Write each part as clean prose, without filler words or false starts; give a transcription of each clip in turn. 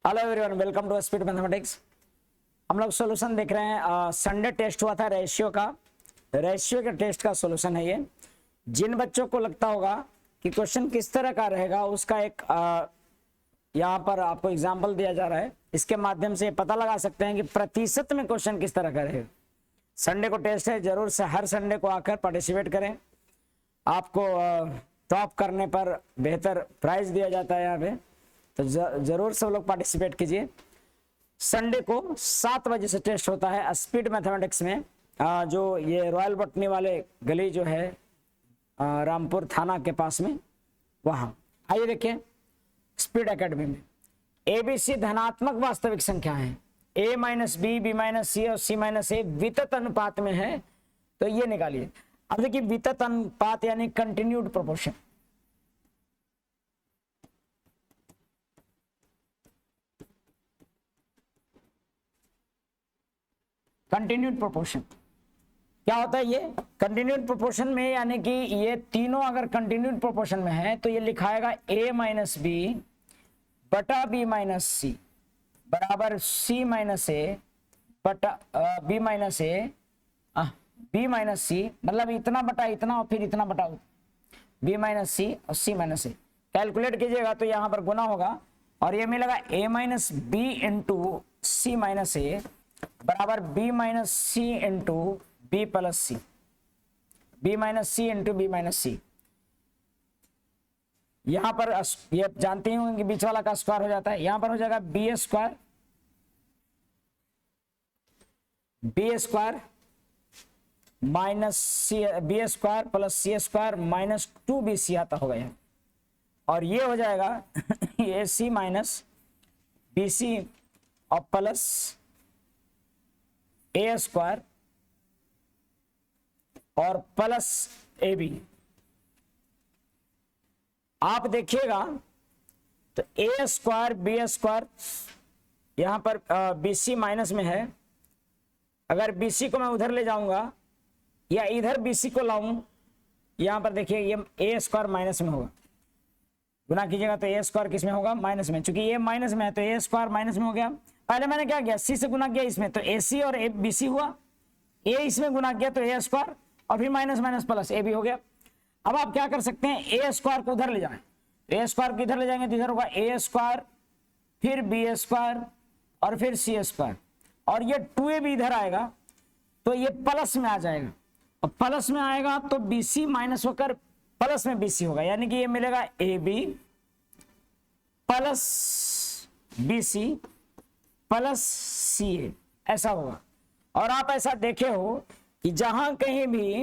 Hello everyone, welcome to speed mathematics. हम लोग solution देख रहे हैं। संडे टेस्ट हुआ था रेशियो के टेस्ट का सॉल्यूशन है ये। जिन बच्चों को लगता होगा कि क्वेश्चन किस तरह का रहेगा, उसका एक यहाँ पर आपको एग्जांपल दिया जा रहा है। इसके माध्यम से पता लगा सकते हैं कि प्रतिशत में क्वेश्चन किस तरह का रहेगा। संडे को टेस्ट है, जरूर से हर संडे को आकर पार्टिसिपेट करें। आपको टॉप करने पर बेहतर प्राइज दिया जाता है यहाँ पे, तो जरूर सब लोग पार्टिसिपेट कीजिए। संडे को 7 बजे से टेस्ट होता है स्पीड मैथमेटिक्स में, जो ये रॉयल बटनी वाले गली जो है रामपुर थाना के पास में, वहाँ आइए देखिए। स्पीड एकेडमी में एबीसी धनात्मक वास्तविक संख्या है, a minus b, b minus c और सी माइनस ए वितत अनुपात में है, तो ये निकालिए। अब देखिए वितत अनुपात यानी कंटिन्यूड प्रोपोर्शन। कंटिन्यूड प्रोपोर्शन क्या होता है? ये कंटिन्यूड प्रोपोर्शन में यानी कि ये तीनों अगर कंटिन्यूड प्रोपोर्शन में है तो ये लिखाएगा a माइनस बी बटा बी माइनस सी बराबर सी माइनस ए बटा b minus a b minus c, मतलब इतना बटा इतना और फिर इतना बटा बी माइनस सी और सी माइनस ए। कैलकुलेट कीजिएगा तो यहाँ पर गुना होगा और ये मिलेगा a minus b into c minus a बराबर b minus c into b plus c, b minus c into b minus c. यहां पर ये जानते ही कि बीच वाला का स्क्वायर हो जाता है, यहां पर हो जाएगा बी स्क्वायर माइनस सी, बी स्क्वायर प्लस सी स्क्वायर माइनस 2bc आता होगा यहाँ, और ये हो जाएगा ए सी माइनस बी सी और प्लस ए स्क्वायर और प्लस ए बी। आप देखिएगा तो ए स्क्वायर बी स्क्वायर यहां पर बीसी माइनस में है। अगर बीसी को मैं उधर ले जाऊंगा या इधर बीसी को लाऊं, यहां पर देखिए ये ए स्क्वायर माइनस में होगा। गुना कीजिएगा तो ए स्क्वायर किस में होगा? माइनस में। चूंकि ये माइनस में है तो ए स्क्वायर माइनस में हो गया। पहले मैंने क्या किया, सी से गुना किया इसमें, तो ए सी और ए बी सी हुआ। ए इसमें गुना किया तो ए स्क्वायर और फिर माइनस माइनस प्लस ए भी हो गया। अब आप क्या कर सकते हैं, ए स्क्वायर को उधर ले जाएं, ए स्क्वायर को इधर ले जाएंगे तो इधर होगा ए स्क्वायर फिर बी स्क्वायर और फिर सी स्क्वायर, और ये 2a भी इधर आएगा तो ये प्लस में आ जाएगा, और प्लस में आएगा तो बीसी माइनस होकर प्लस में बीसी होगा, यानी कि ये मिलेगा a b plus b c plus c a, ऐसा होगा। और आप ऐसा देखे हो कि जहां कहीं भी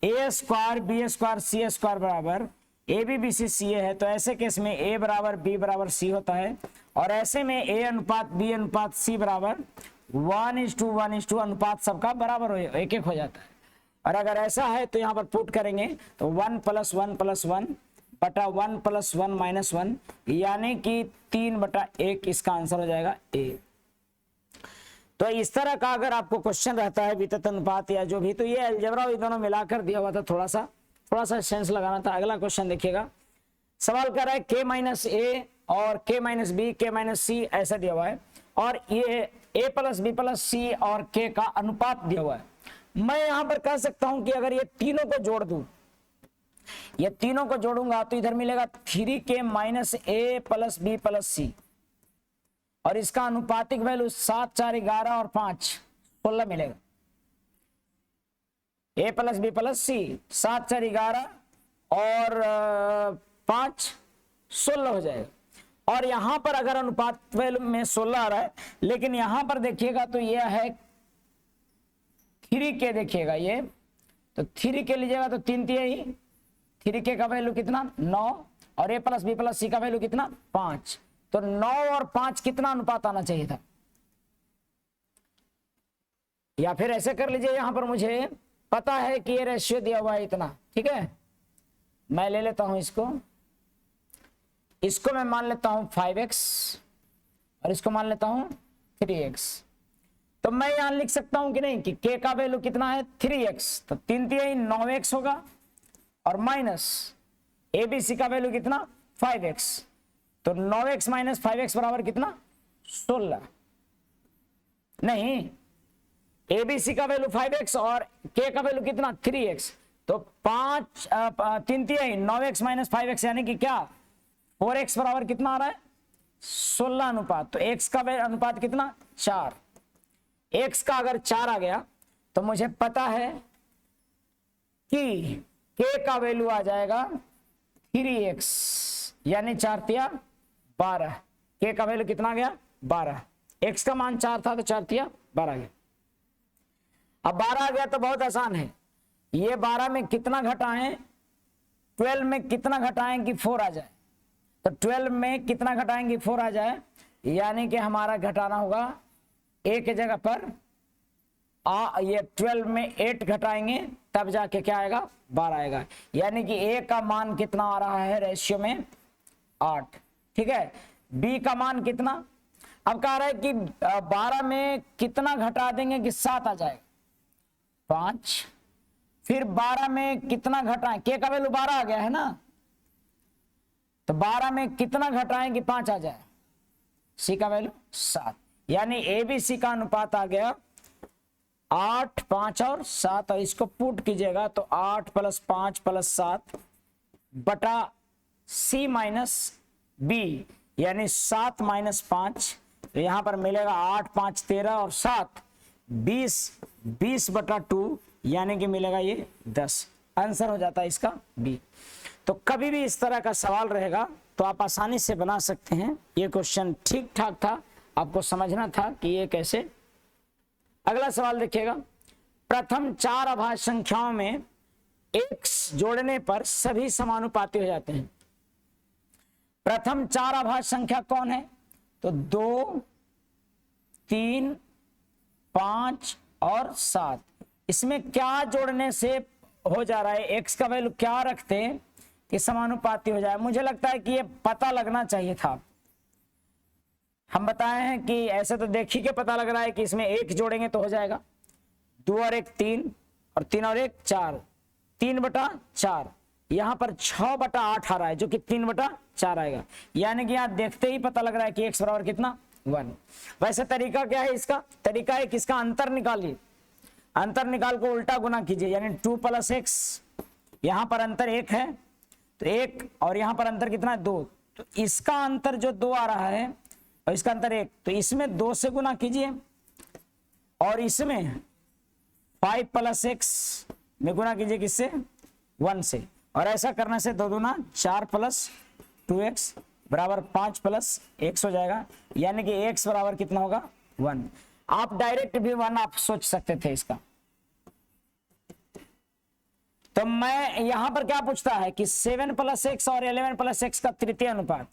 ए स्क्वायर बी स्क्वायर सी स्क्वायर बराबर ए बी बी सी सी ए है, तो ऐसे केस में ए बराबर बी बराबर सी होता है, और ऐसे में ए अनुपात बी अनुपात सी बराबर 1:1 अनुपात सबका बराबर हो, एक एक हो जाता है। और अगर ऐसा है तो यहाँ पर पुट करेंगे तो 1 + 1 + 1 बटा 1 + 1 - 1, यानी कि 3/1 इसका आंसर हो जाएगा ए। तो इस तरह का अगर आपको क्वेश्चन रहता है वितत अनुपात या जो भी, तो ये अलजेब्रा ये दोनों मिलाकर दिया हुआ था, थोड़ा सा सेंस लगाना था। अगला क्वेश्चन देखिएगा। सवाल कर रहा है k माइनस ए और k minus b k minus c ऐसा दिया हुआ है, और ये a plus b plus c और k का अनुपात दिया हुआ है। मैं यहां पर कह सकता हूं कि अगर ये तीनों को जोड़ दूं, ये तीनों को जोड़ूंगा तो इधर मिलेगा 3k माइनस ए प्लस बी प्लस सी, और इसका अनुपातिक वैल्यू 7 4 11 और 5 16 मिलेगा। ए प्लस बी प्लस सी 7 4 11 और 5 16 हो जाएगा। और यहां पर अगर अनुपात वैल्यू में 16 आ रहा है, लेकिन यहां पर देखिएगा तो यह है 3k, देखिएगा ये तो 3k लीजिएगा तो 3 ही 3k का वैल्यू कितना 9, और ए प्लस बी प्लस सी का वैल्यू कितना 5, तो 9 और 5 कितना अनुपात आना चाहिए था? या फिर ऐसे कर लीजिए, यहां पर मुझे पता है कि ये रेशियो दिया हुआ है इतना, ठीक है, मैं ले लेता हूं इसको मैं मान लेता हूं 5x और इसको मान लेता हूं 3x। तो मैं यहां लिख सकता हूं कि नहीं कि k का वैल्यू कितना है 3x, तो 3 3 9x होगा, और माइनस abc का वैल्यू कितना 5x, तो 9x - 5x बराबर कितना 16 नहीं, ABC का वैल्यू 5x और K का वैल्यू कितना 3x, तो 5 3 3 9x माइनस 5x यानी कि क्या 4x बराबर कितना आ रहा है 16 अनुपात। तो x का अनुपात कितना 4, x का अगर 4 आ गया तो मुझे पता है कि K का वैल्यू आ जाएगा 3x यानी 4 तिया 12। K का वैल्यू कितना आ गया 12, x का मान 4 था तो 4 तिया 12 आ गया। अब 12 आ गया तो बहुत आसान है, ये 12 में कितना घटाएं 12 में कितना घटाएं कि 4 आ जाए, तो 12 में कितना घटाएंगे 4 आ जाए, यानी कि हमारा घटाना होगा a के जगह पर ये 12 में 8 घटाएंगे तब जाके क्या आएगा 12 आएगा, यानी कि a का मान कितना आ रहा है रेशियो में 8। ठीक है, b का मान कितना, अब कह रहा है कि 12 में कितना घटा देंगे कि 7 आ जाएगा 5, फिर 12 में कितना घटाएं, K का वैल्यू 12 आ गया है ना, तो 12 में कितना घटाएं कि 5 आ जाए, C का वैल्यू 7, यानी ABC का अनुपात आ गया 8 5 और 7, और इसको पुट कीजिएगा तो 8 + 5 + 7 बटा C माइनस B यानी 7 - 5, तो यहां पर मिलेगा 8 5 13 और 7 20 बटा 2 यानी कि मिलेगा ये 10। आंसर हो जाता है इसका बी। तो कभी भी इस तरह का सवाल रहेगा तो आप आसानी से बना सकते हैं। ये क्वेश्चन ठीक ठाक था, आपको समझना था कि ये कैसे। अगला सवाल देखिएगा, प्रथम 4 अभाज्य संख्याओं में x जोड़ने पर सभी समानुपाती हो जाते हैं। प्रथम 4 अभाज्य संख्या कौन है, तो 2 3 5 और 7। इसमें क्या जोड़ने से हो जा रहा है, x का वैल्यू क्या रखते हैं कि समानुपाती हो जाए। मुझे लगता है कि ये पता लगना चाहिए था। हम बताए हैं कि ऐसे तो देख ही के पता लग रहा है कि इसमें 1 जोड़ेंगे तो हो जाएगा, 2 और 1 3 और 3 और 1 4, 3/4, यहाँ पर 6/8 आ रहा है जो कि 3/4 आएगा, यानी कि यहाँ देखते ही पता लग रहा है कि x बराबर कितना 1। वैसे तरीका क्या है इसका, तरीका है कि इसका अंतर निकालिए, अंतर निकाल को उल्टा गुना कीजिए, यानी 2 + x, यहाँ पर अंतर 1 है तो 1 और यहाँ पर अंतर कितना है 2, तो इसका अंतर जो 2 आ रहा है और इसका अंतर 1, तो इसमें 2 से गुना कीजिए और इसमें 5 + x में गुना कीजिए किससे 1 से, और ऐसा करने से 2 दूना 4 + 2x बराबर 5 + x हो जाएगा, यानी कि x बराबर कितना होगा 1। आप डायरेक्ट भी 1 आप सोच सकते थे इसका। तो मैं यहां पर क्या पूछता है कि 7 + x और 11 + x का तृतीय अनुपात,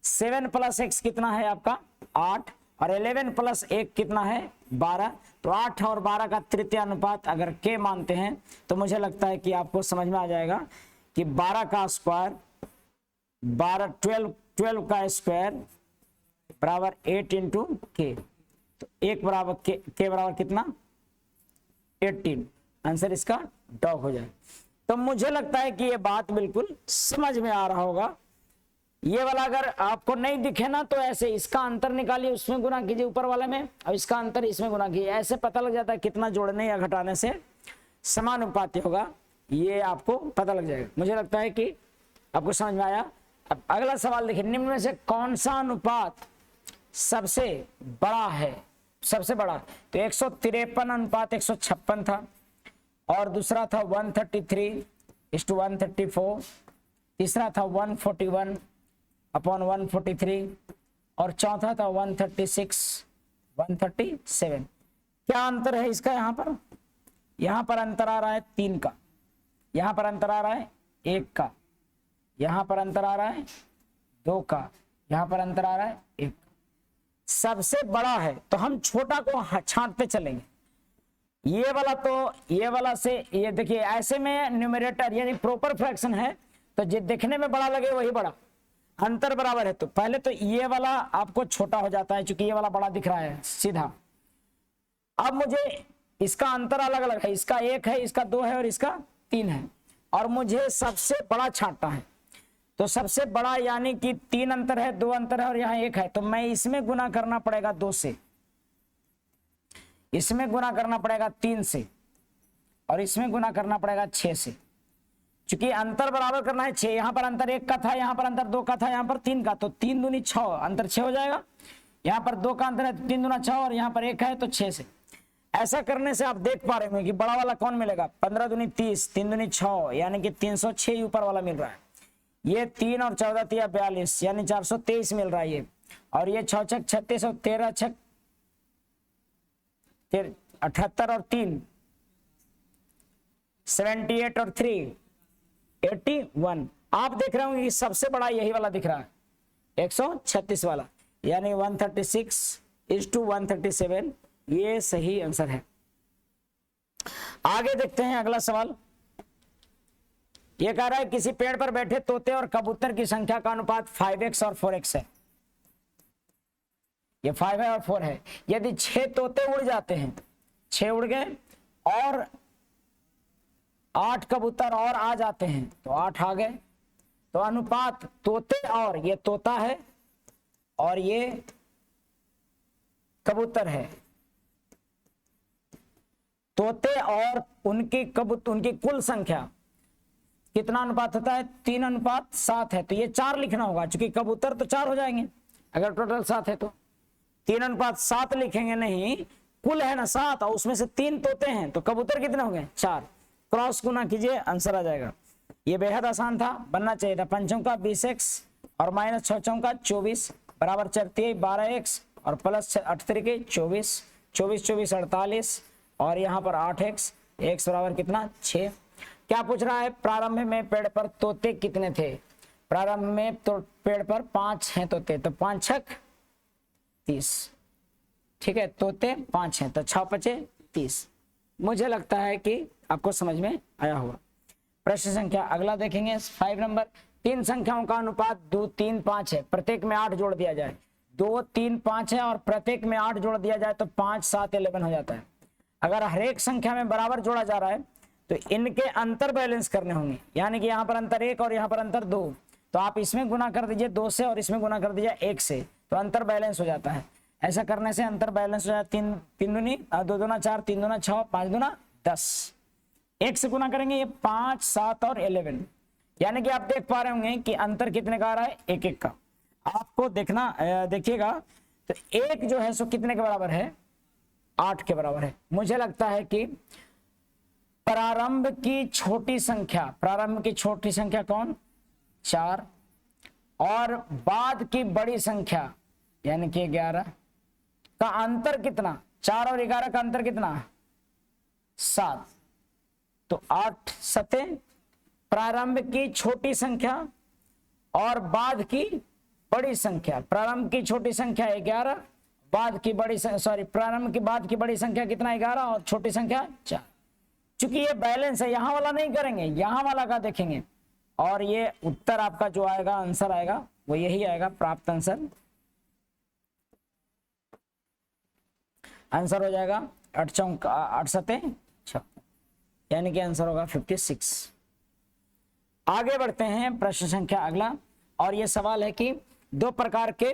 7 + x कितना है आपका 8 और 11 + 1 कितना है 12, तो 8 और 12 का तृतीय अनुपात अगर k मानते हैं तो मुझे लगता है कि आपको समझ में आ जाएगा कि 12 का स्क्वायर 12 का स्क्वायर बराबर 8 × k, तो 1 बराबर k बराबर कितना 18। आंसर इसका डॉग हो जाए। तो मुझे लगता है कि ये बात बिल्कुल समझ में आ रहा होगा। ये वाला अगर आपको नहीं दिखे ना तो ऐसे इसका अंतर निकालिए, उसमें गुना कीजिए ऊपर वाले में और इसका अंतर इसमें गुना कीजिए, ऐसे पता लग जाता है कितना जोड़ने या घटाने से समानुपाती होगा, ये आपको पता लग जाएगा। मुझे लगता है कि आपको समझ में आया। अब अगला सवाल देखिए, निम्न में से कौन सा अनुपात सबसे बड़ा है, सबसे बड़ा, तो 153 अनुपात 156 था, और दूसरा था 133:134, तीसरा था 141/143 और चौथा था 136/137। क्या अंतर है इसका, यहाँ पर अंतर आ रहा है 3 का, यहाँ पर अंतर आ रहा है 1 का, यहाँ पर अंतर आ रहा है 2 का, यहाँ पर अंतर आ रहा है 1। सबसे बड़ा है तो हम छोटा को छांटते चलेंगे। ये वाला से ये देखिए, ऐसे में न्यूमरेटर यानी प्रॉपर फ्रैक्शन है तो जो देखने में बड़ा लगे वही बड़ा, अंतर बराबर है तो पहले तो ये वाला आपको छोटा हो जाता है क्योंकि ये वाला बड़ा दिख रहा है सीधा। अब मुझे इसका अंतर अलग अलग है, इसका 1 है, इसका 2 है और इसका 3 है, और मुझे सबसे बड़ा छांटना है। तो सबसे बड़ा यानी कि 3 अंतर है, 2 अंतर है और यहाँ 1 है, तो मैं इसमें गुना करना पड़ेगा 2 से, इसमें गुना करना पड़ेगा 3 से और इसमें गुना करना पड़ेगा 6 से। चूंकि अंतर बराबर करना है 6, यहां पर अंतर 1 का था, यहां पर अंतर 2 का था, यहां पर 3 का, तो 3 दूनी 6, अंतर 6 हो जाएगा। यहां पर 2 का अंतर है तो 3 दूना 6 और यहां पर 1 है तो 6 से। ऐसा करने से आप देख पा रहे हैं कि बड़ा वाला कौन मिलेगा, 15 दूनी 30, 3 दूनी 6 यानी कि 306 ही ऊपर वाला मिल रहा है। ये 3 और 14 तिया 42 यानी 423 मिल रहा है ये, और ये 6 छक 36 और 13 छक 78 और 3 78 और 3 81। आप देख रहे होंगे कि सबसे बड़ा यही वाला दिख रहा है 136 वाला, यानी 136:137, ये सही आंसर है। आगे देखते हैं अगला सवाल। ये कह रहा है किसी पेड़ पर बैठे तोते और कबूतर की संख्या का अनुपात 5x और 4x है। ये 5 है और 4 है। यदि 6 तोते उड़ जाते हैं, 6 उड़ गए और 8 कबूतर और आ जाते हैं तो 8 आ गए, तो अनुपात तोते और, ये तोता है और ये कबूतर है, तोते और उनकी कुल संख्या कितना अनुपात होता है, 3:7 है। तो ये 4 लिखना होगा, क्योंकि कबूतर तो 4 हो जाएंगे अगर टोटल 7 है, तो 3:7 लिखेंगे नहीं, कुल है ना 7 और उसमें से 3 तोते हैं, तो कबूतर कितने हो गए 4। क्रॉस गुना कीजिए, आंसर आ जाएगा। ये बेहद आसान था, बनना चाहिए था। 5 चौका 20x और -6 चौका 24 बराबर 4 12x और प्लस 8 तरीके 24, 24 24 48 और यहाँ पर 8x, x बराबर कितना 6। क्या पूछ रहा है, प्रारंभ में पेड़ पर तोते कितने थे। प्रारंभ में तो पेड़ पर 5 हैं तोते, तो 5 छक 30, ठीक है, तोते 5 हैं तो 6 5 30। मुझे लगता है कि आपको समझ में आया होगा। प्रश्न संख्या अगला देखेंगे 5 नंबर। 3 संख्याओं का अनुपात 2 3 5 है, प्रत्येक में 8 जोड़ दिया जाए। 2 3 5 है और प्रत्येक में 8 जोड़ दिया जाए तो 5 7 11 हो जाता है। अगर हर एक संख्या में बराबर जोड़ा जा रहा है तो इनके अंतर बैलेंस करने होंगे, यानी कि यहाँ पर अंतर 1 और यहाँ पर अंतर 2, तो आप इसमें गुना कर दीजिए 2 से और इसमें गुना कर दीजिए 1 से, तो अंतर बैलेंस हो जाता है। ऐसा करने से अंतर बैलेंस हो जाता है। 3 दूनी 2 दूना 4, 3 दूना 6, 5 दूना 10। 1 से गुना करेंगे ये 5 7 और 11, यानी कि आप देख पा रहे होंगे कि अंतर कितने का आ रहा है, 1 1 का। आपको देखना देखिएगा तो 1 जो है सो कितने के बराबर है, 8 के बराबर है। मुझे लगता है कि प्रारंभ की छोटी संख्या, प्रारंभ की छोटी संख्या कौन 4 और बाद की बड़ी संख्या यानी कि 11 का अंतर कितना, 4 और 11 का अंतर कितना 7, तो 8 सते प्रारंभ की छोटी संख्या और बाद की बड़ी संख्या। प्रारंभ की छोटी संख्या 11, बाद की बड़ी प्रारंभ की बाद की बड़ी संख्या कितना 11 और छोटी संख्या 4। चूंकि ये बैलेंस है, यहां वाला नहीं करेंगे, यहां वाला का देखेंगे और ये उत्तर आपका जो आएगा, आंसर आएगा वो यही आएगा, प्राप्त आंसर। आंसर हो जाएगा 8 चौका 8 सते 6, यानी कि आंसर होगा 56। आगे बढ़ते हैं प्रश्न संख्या अगला, और ये सवाल है कि 2 प्रकार के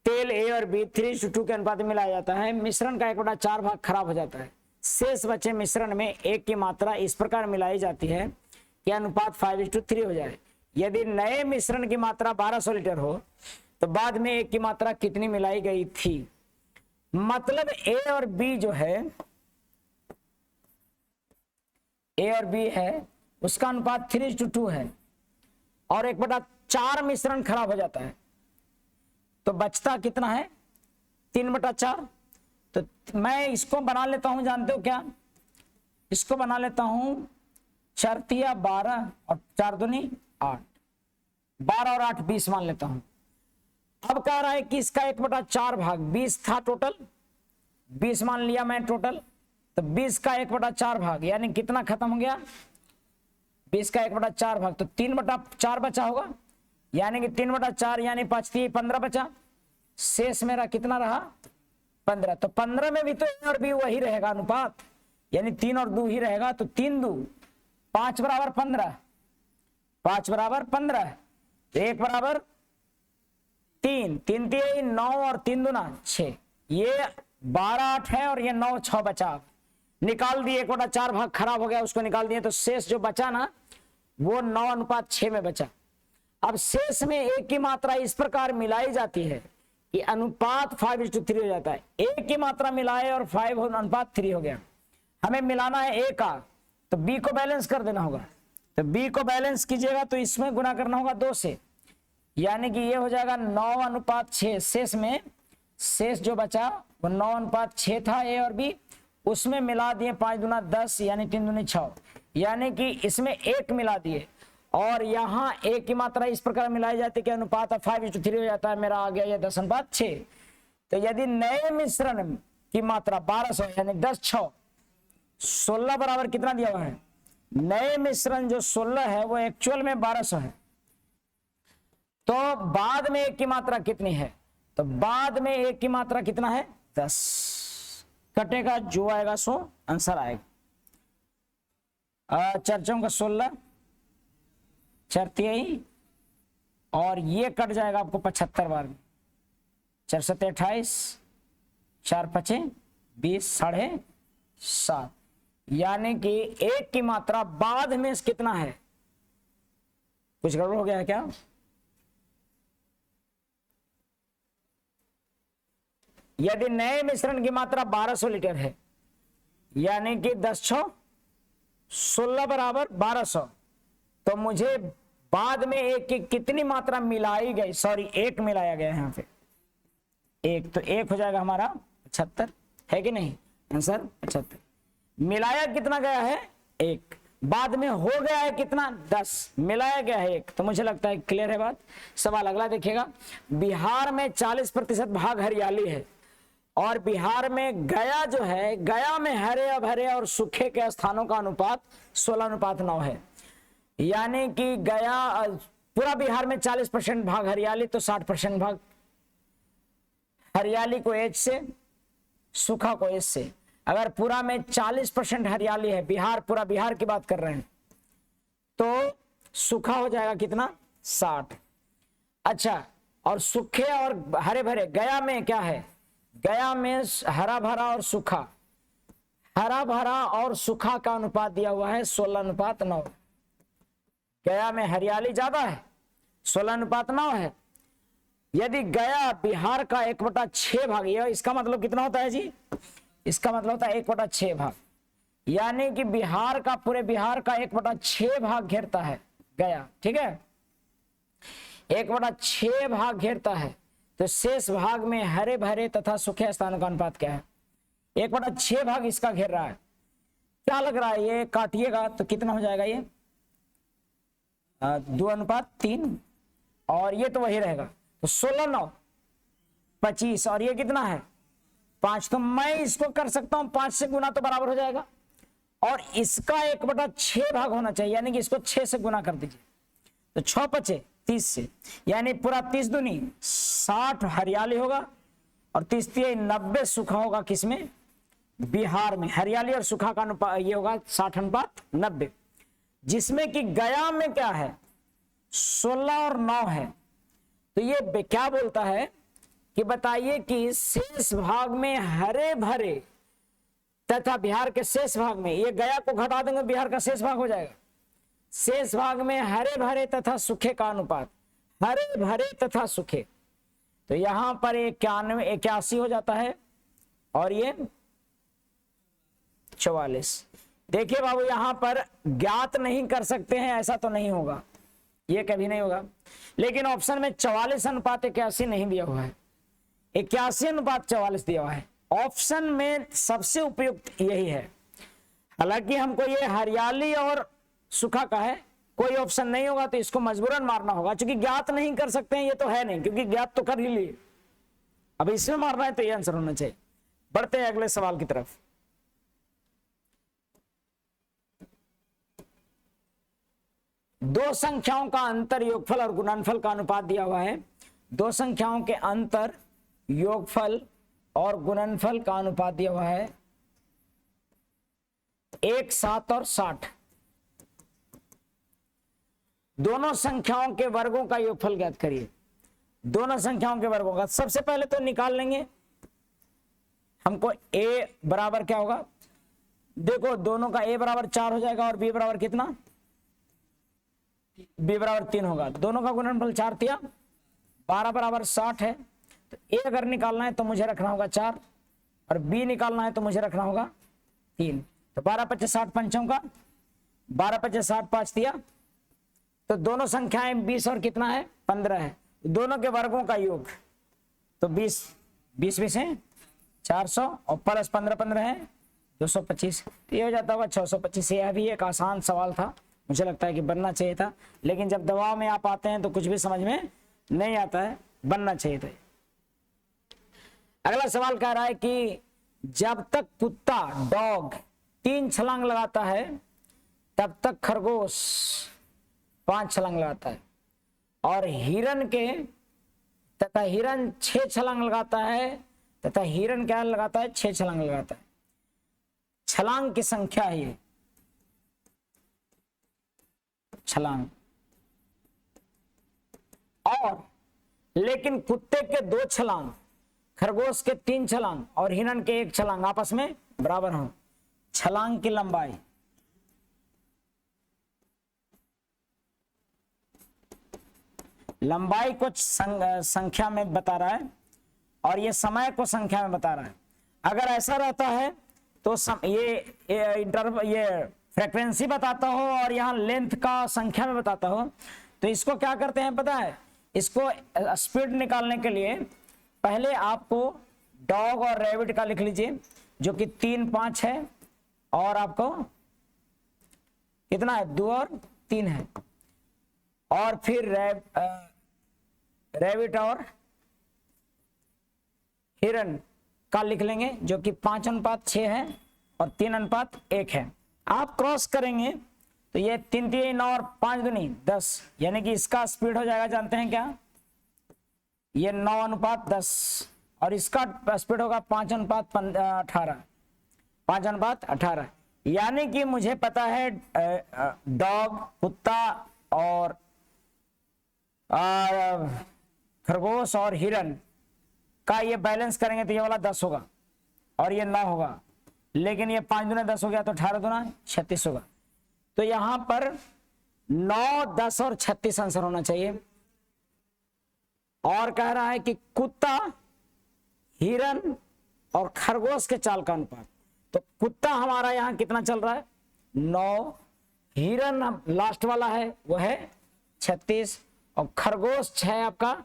तेल A और B 3:2 के अनुपात में मिलाया जाता है। मिश्रण का 1/4 भाग खराब हो जाता है। शेष बचे मिश्रण में 1 की मात्रा इस प्रकार मिलाई जाती है कि अनुपात 5:3 हो जाए। यदि नए मिश्रण की मात्रा 1200 लीटर हो तो बाद में 1 की मात्रा कितनी मिलाई गई थी। मतलब A और B जो है, A और B है, उसका अनुपात 3:2 है और 1/4 मिश्रण खराब हो जाता है, तो बचता कितना है 3/4। तो मैं इसको बना लेता हूं, जानते हो क्या, इसको बना लेता हूं 4 तिया 12 और 4 दूनी 8, 12 और 8 20 मान लेता हूं। अब कह रहा है कि इसका 1/4 भाग 20 था, टोटल 20 मान लिया मैं टोटल, तो 20 का 1/4 भाग यानी कितना खत्म हो गया, 20 का 1/4 भाग तो 3/4 बचा होगा, यानी कि 3/4 यानी 5 3 15 बचा। शेष मेरा कितना रहा 15, तो 15 में भी तो A और B वही रहेगा अनुपात, यानी 3 और 2 ही रहेगा, तो 3 2 5 बराबर 15, 5 बराबर 15, तो 1 बराबर 3, 3 3 9 और 3 दूना 6, ये 12 8 है और ये 9 6 बचा, निकाल दिए, 1/4 भाग खराब हो गया, उसको निकाल दिए, तो शेष जो बचा ना वो 9:6 में बचा। अब शेष में एक की मात्रा इस प्रकार मिलाई जाती है कि अनुपात 5:3 हो जाता है। एक की मात्रा मिलाए और 5:3 हो गया। हमें मिलाना है ए का, तो बी को बैलेंस कर देना होगा, तो बी को बैलेंस कीजिएगा तो इसमें गुना करना होगा 2 से, यानी कि ये हो जाएगा 9:6। शेष में शेष जो बचा वो 9:6 था ए और बी, उसमें मिला दिए 5 दूना 10 यानी 3 दूनी 6, यानी कि इसमें 1 मिला दिए और यहाँ एक की मात्रा इस प्रकार मिलाई जाती है कि अनुपात 5:3 हो जाता है। मेरा आ गया ये 10:6। तो यदि नए मिश्रण की मात्रा 1200 यानी 10 6 16 बराबर कितना दिया हुआ है, नए मिश्रण जो 16 है वो एक्चुअल में 1200 है, तो बाद में एक की मात्रा कितनी है, तो बाद में एक की मात्रा कितना है 10, कटेगा जो आएगा सो आंसर आएगा। चर्चों का 16 4 और ये कट जाएगा आपको 75 बार में, 4 7 28 4 5 20 7.5, यानी कि एक की मात्रा बाद में कितना है, कुछ गड़बड़ हो गया है क्या? यदि नए मिश्रण की मात्रा 1200 लीटर है, यानी कि 10 6 16 बराबर 1200, तो मुझे बाद में एक की कितनी मात्रा मिलाई गई, सॉरी 1 मिलाया गया यहाँ पे, 1, तो 1 हो जाएगा हमारा 75, है कि नहीं? आंसर 75। मिलाया कितना गया है 1, बाद में हो गया है कितना 10, मिलाया गया है 1, तो मुझे लगता है क्लियर है बात। सवाल अगला देखिएगा, बिहार में 40% भाग हरियाली है और बिहार में गया जो है, गया में हरे भरे और सूखे के स्थानों का अनुपात 16:9 है, यानी कि गया पूरा बिहार में 40% भाग हरियाली, तो 60% भाग हरियाली को एच से, सूखा को एच से। अगर पूरा में 40% हरियाली है, बिहार पूरा बिहार की बात कर रहे हैं, तो सूखा हो जाएगा कितना 60। अच्छा, और सूखे और हरे भरे गया में क्या है, गया में हरा भरा और सूखा, हरा भरा और सूखा का अनुपात दिया हुआ है 16:9। गया में हरियाली ज्यादा है, 16:9 है। यदि गया बिहार का 1/6 भाग, यह इसका मतलब कितना होता है जी, इसका मतलब होता है 1/6 भाग, यानी कि बिहार का, पूरे बिहार का 1/6 भाग घेरता है गया, ठीक है, 1/6 भाग घेरता है, तो शेष भाग में हरे भरे तथा सूखे स्थानों का अनुपात क्या है, 1/6 भाग इसका घेर रहा है। क्या लग रहा है, ये काटिएगा तो कितना हो जाएगा, ये 2:3, और ये तो वही रहेगा, तो 16:9 25, और ये कितना है 5, तो मैं इसको कर सकता हूं 5 से गुना तो बराबर हो जाएगा, और इसका 1/6 भाग होना चाहिए, यानी कि इसको 6 से गुना कर दीजिए, तो 6 5 30 से, यानी पूरा 30 दूनी 60 हरियाली होगा और 30 3 90 सूखा होगा। किसमें, बिहार में हरियाली और सूखा का अनुपात ये होगा 60:90, जिसमें कि गया में क्या है 16 और 9 है। तो ये क्या बोलता है कि बताइए कि शेष भाग में हरे भरे तथा बिहार के शेष भाग में, ये गया को घटा देंगे बिहार का शेष भाग हो जाएगा, शेष भाग में हरे भरे तथा सूखे का अनुपात, हरे भरे तथा सूखे, तो यहां पर 81 हो जाता है और ये 44। देखिए बाबू, यहां पर ज्ञात नहीं कर सकते हैं, ऐसा तो नहीं होगा, ये कभी नहीं होगा, लेकिन ऑप्शन में 44:81 नहीं दिया हुआ है, 81:44 दिया हुआ है। ऑप्शन में सबसे उपयुक्त यही है। हालांकि हमको ये हरियाली और सूखा का है, कोई ऑप्शन नहीं होगा तो इसको मजबूरन मारना होगा, क्योंकि ज्ञात नहीं कर सकते हैं ये तो है नहीं, क्योंकि ज्ञात तो कर ही लिए, अब इसमें मारना है तो ये आंसर होना चाहिए। बढ़ते हैं अगले सवाल की तरफ। दो संख्याओं का अंतर योगफल और गुणनफल का अनुपात दिया हुआ है। दो संख्याओं के अंतर योगफल और गुणनफल का अनुपात दिया हुआ है 1 7 और 60। दोनों संख्याओं के वर्गों का योगफल ज्ञात करिए। दोनों संख्याओं के वर्गों का सबसे पहले तो निकाल लेंगे हमको। a बराबर क्या होगा, देखो दोनों का a बराबर 4 हो जाएगा और b बराबर कितना, b बराबर 3 होगा। दोनों का गुणनफल 4 तिया 12 बराबर 60 है। तो a अगर निकालना है तो मुझे रखना होगा 4 और b निकालना है तो मुझे रखना होगा 3। तो 12 25 60 पंचों का 12 25 60 5 तिया, तो दोनों संख्याएं 20 और कितना है 15 है। दोनों के वर्गों का योग तो 20 20 है 400 और प्लस 15 15 है 225, तो ये हो जाता होगा 625। यह भी एक आसान सवाल था, मुझे लगता है कि बनना चाहिए था, लेकिन जब दबाव में आप आते हैं तो कुछ भी समझ में नहीं आता है, बनना चाहिए था। अगला सवाल कह रहा है कि जब तक कुत्ता डॉग 3 छलांग लगाता है तब तक खरगोश 5 छलांग लगाता है, और हिरन के तथा हिरन 6 छलांग लगाता है तथा हिरन क्या लगाता है 6 छलांग लगाता है। छलांग की संख्या है ये, छलांग। और लेकिन कुत्ते के 2 छलांग, खरगोश के 3 छलांग और हिरन के 1 छलांग आपस में बराबर हो। छलांग की लंबाई को संख्या में बता रहा है और ये समय को संख्या में बता रहा है। अगर ऐसा रहता है तो ये फ्रीक्वेंसी बताता हो और यहाँ लेंथ का संख्या में बताता हो, तो इसको क्या करते हैं पता है, इसको स्पीड निकालने के लिए पहले आपको डॉग और रैबिट का लिख लीजिए जो कि 3 5 है, और आपको कितना है 2 और 3 है, और फिर रैबिट और हिरन का लिख लेंगे जो कि 5:6 है और 3:1 है। आप क्रॉस करेंगे तो ये 3 3 9 और 5 दूनी 10, यानी कि इसका स्पीड हो जाएगा जानते हैं क्या, ये 9:10 और इसका स्पीड होगा 5:18, 5:18। यानी कि मुझे पता है डॉग, कुत्ता और खरगोश और हिरन का ये बैलेंस करेंगे तो ये वाला 10 होगा और ये 9 होगा, लेकिन ये 5 दूना 10 हो गया तो 18 दूना 36 होगा। तो यहां पर 9 10 और 36 आंसर होना चाहिए। और कह रहा है कि कुत्ता, हिरन और खरगोश के चाल का अनुपात, तो कुत्ता हमारा यहां कितना चल रहा है 9, हिरन लास्ट वाला है वो है 36 और खरगोश 6 आपका